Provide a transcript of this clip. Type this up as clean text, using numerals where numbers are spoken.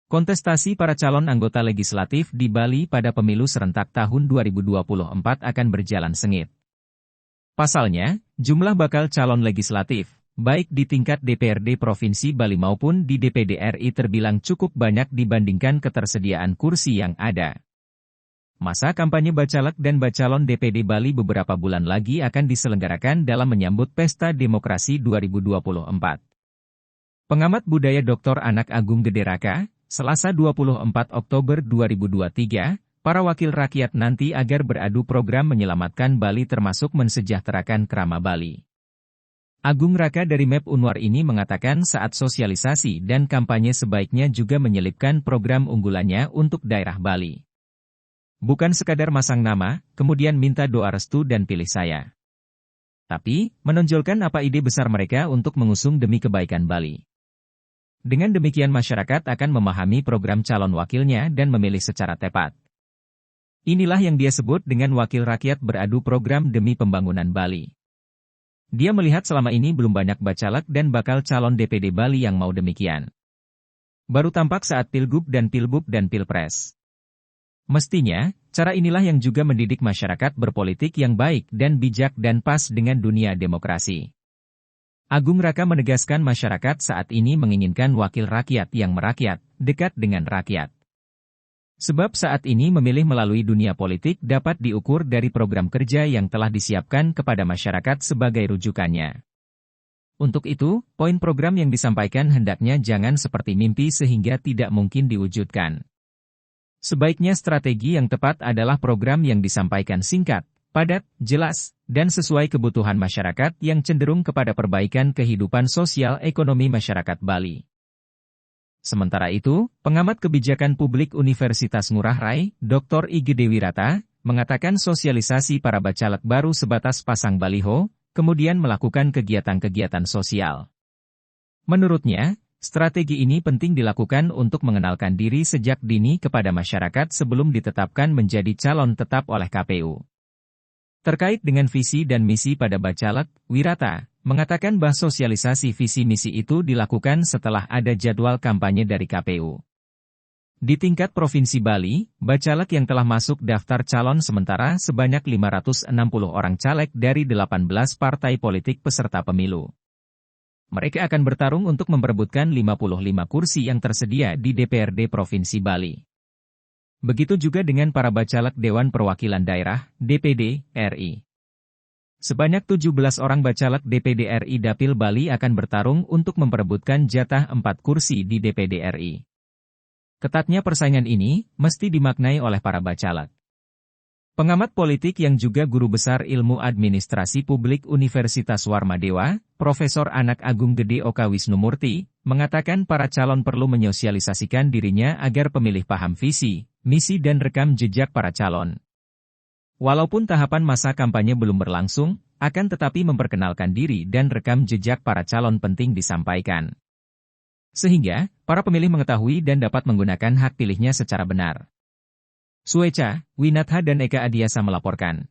Kontestasi para calon anggota legislatif di Bali pada pemilu serentak tahun 2024 akan berjalan sengit. Pasalnya, jumlah bakal calon legislatif, baik di tingkat DPRD Provinsi Bali maupun di DPD RI terbilang cukup banyak dibandingkan ketersediaan kursi yang ada. Masa kampanye bacalek dan bacalon DPD Bali beberapa bulan lagi akan diselenggarakan dalam menyambut Pesta Demokrasi 2024. Pengamat budaya Dr. Anak Agung Gede Raka, Selasa 24 Oktober 2023, para wakil rakyat nanti agar beradu program menyelamatkan Bali termasuk mensejahterakan kerama Bali. Agung Raka dari MEP Unwar ini mengatakan saat sosialisasi dan kampanye sebaiknya juga menyelipkan program unggulannya untuk daerah Bali. Bukan sekadar masang nama, kemudian minta doa restu dan pilih saya. Tapi, menonjolkan apa ide besar mereka untuk mengusung demi kebaikan Bali. Dengan demikian masyarakat akan memahami program calon wakilnya dan memilih secara tepat. Inilah yang dia sebut dengan wakil rakyat beradu program demi pembangunan Bali. Dia melihat selama ini belum banyak bacalek dan bakal calon DPD Bali yang mau demikian. Baru tampak saat Pilgub dan Pilbub dan Pilpres. Mestinya, cara inilah yang juga mendidik masyarakat berpolitik yang baik dan bijak dan pas dengan dunia demokrasi. Agung Raka menegaskan masyarakat saat ini menginginkan wakil rakyat yang merakyat, dekat dengan rakyat. Sebab saat ini memilih melalui dunia politik dapat diukur dari program kerja yang telah disiapkan kepada masyarakat sebagai rujukannya. Untuk itu, poin program yang disampaikan hendaknya jangan seperti mimpi sehingga tidak mungkin diwujudkan. Sebaiknya strategi yang tepat adalah program yang disampaikan singkat, padat, jelas, dan sesuai kebutuhan masyarakat yang cenderung kepada perbaikan kehidupan sosial ekonomi masyarakat Bali. Sementara itu, pengamat kebijakan publik Universitas Ngurah Rai, Dr. I Gede Wirata, mengatakan sosialisasi para bacalek baru sebatas pasang baliho, kemudian melakukan kegiatan-kegiatan sosial. Menurutnya, strategi ini penting dilakukan untuk mengenalkan diri sejak dini kepada masyarakat sebelum ditetapkan menjadi calon tetap oleh KPU. Terkait dengan visi dan misi pada bacalek, Wirata mengatakan bahwa sosialisasi visi misi itu dilakukan setelah ada jadwal kampanye dari KPU. Di tingkat Provinsi Bali, bacalek yang telah masuk daftar calon sementara sebanyak 560 orang caleg dari 18 partai politik peserta pemilu. Mereka akan bertarung untuk memperebutkan 55 kursi yang tersedia di DPRD Provinsi Bali. Begitu juga dengan para bacalek Dewan Perwakilan Daerah, DPD, RI. Sebanyak 17 orang bacalek DPD RI Dapil Bali akan bertarung untuk memperebutkan jatah 4 kursi di DPD RI. Ketatnya persaingan ini, mesti dimaknai oleh para bacalek. Pengamat politik yang juga guru besar ilmu administrasi publik Universitas Warmadewa, Profesor Anak Agung Gede Oka Wisnumurti, mengatakan para calon perlu menyosialisasikan dirinya agar pemilih paham visi, misi dan rekam jejak para calon. Walaupun tahapan masa kampanye belum berlangsung, akan tetapi memperkenalkan diri dan rekam jejak para calon penting disampaikan. Sehingga, para pemilih mengetahui dan dapat menggunakan hak pilihnya secara benar. Sueca, Winatha dan Eka Adiasa melaporkan.